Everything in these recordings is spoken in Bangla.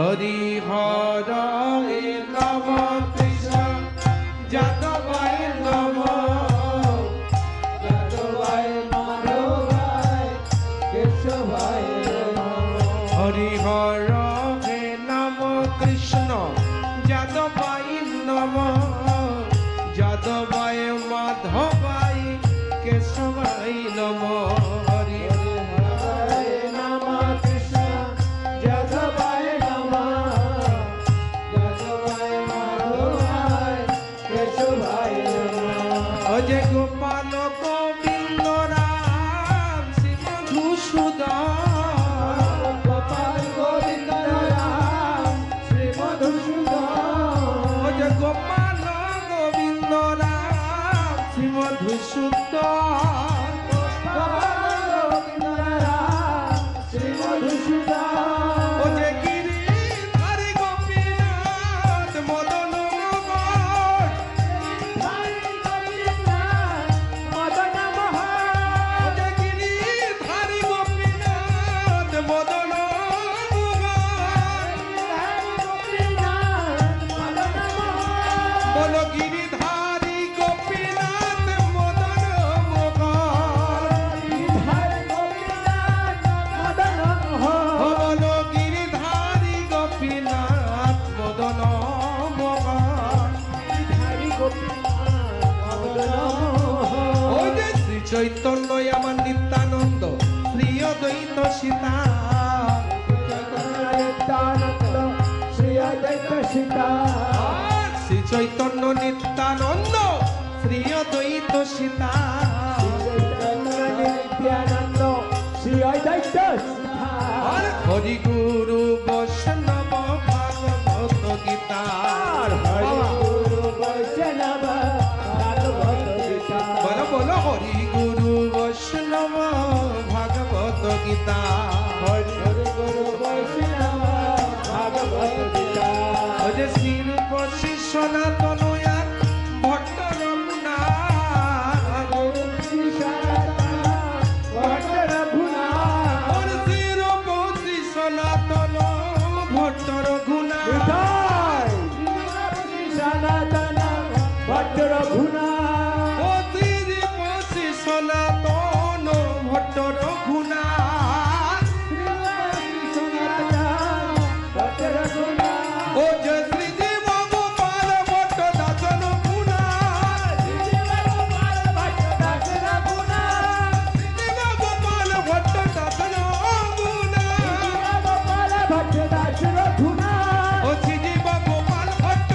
হরিহর নম কৃষ্ণ যাদবায় নম যাদবায় মাধবায় কেশবায় নম হরিহর নাম কৃষ্ণ যাদবায় নম যাদবায় মাধবায় কেশবায় নম হরি হরে নাম কৃষ্ণ যাদবায় নম যাদবায় মাধবায় কেশবায় নম অজয় গোপাল গোবিন্দ রাম শ্রী মধুসূদন গোপাল গোবিন্দ রাম শ্রী মধুসূদন অজয় গোপাল গোবিন্দ রাম শ্রী মধুসূদন গোপাল গোবিন্দ রাম শ্রী মধুসূদন অজয় গিরিধারী গোপীনাথ মদন মোহন মদন মোহন অজয় গিরিধারী গোপীনাথ মদন মোহন বল গিরিধারী গোপীনাথ মদন মোহন বল গিরিধারী গোপীনাথ মদন মোহন ওই যে শ্রী চৈতন্য আমার নিত্যানন্দ শ্রী অদ্বৈত সীতা আর শ্রী চৈতন্য নিত্যানন্দ শ্রী অদ্বৈত সীতা আর হরি গুরু বৈষ্ণব ভাগবত গীতা বলো বলো হরি গুরু বৈষ্ণব ভাগবত গীতা ওই যে শ্রীরূপ শ্রী সনাতন এক ভট্ট রঘুনাথ ওর শ্রীরূপ শ্রী সনাতন ভট্ট রঘুনাথ ও শ্রীরূপ শ্রী সনাতন ভট্ট রঘুনাথ ও যে শ্রীজীব গোপাল ভট্ট দাস রঘুনাথ শ্রীজীব গোপাল ভট্ট দাস রঘুনাথ ও শ্রীজীব গোপাল ভট্ট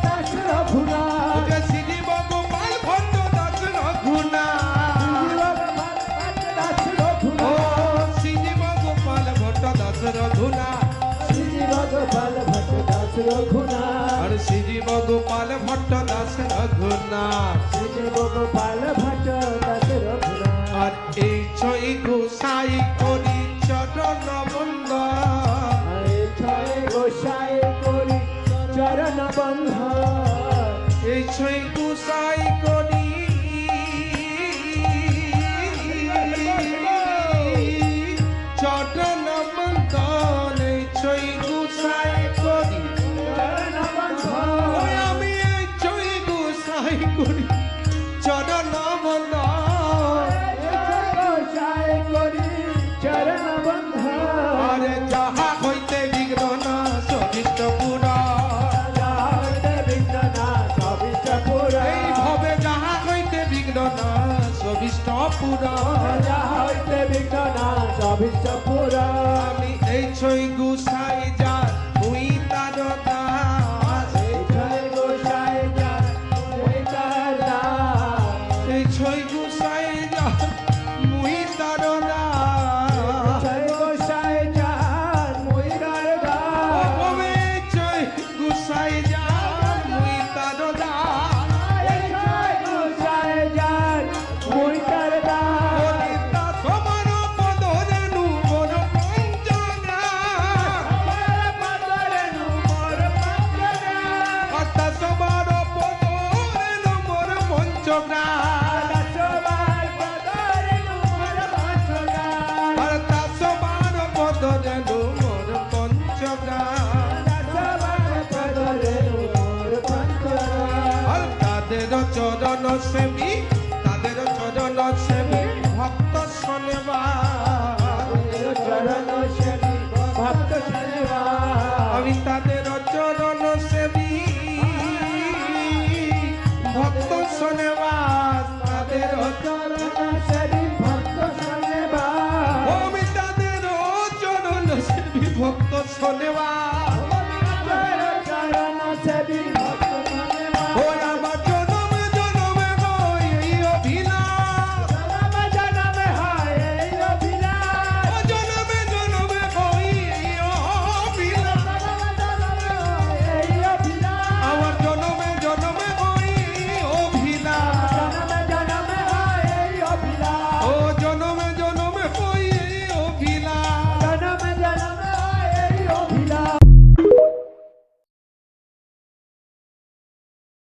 দাস রঘুনাথ ও যে শ্রীজীব গোপাল ভট্ট দাস রঘুনাথ ও শ্রীজীব গোপাল ভট্ট দাস রঘুনাথ আর শ্রীজীব গোপাল ভট্ট দাস রঘুনাথ আর এই ছয় গোসাই করি চরণ বন্ধ চরণ বন্ধ এই ছয় গোসাই করি চরণ বন্ধ এই ছয় গোসাই করি চরণ বন্ধ ওই আমি এই ছয় গোসাই করি চরণ বন্ধ চরণ বন্ধ আরে যাহা হইতে বিঘ্ন না সবিষ্ট পুরা এই ভবে যাহা হইতে বিঘ্ন না সবিষ্ট পুরা আমি এই ছয়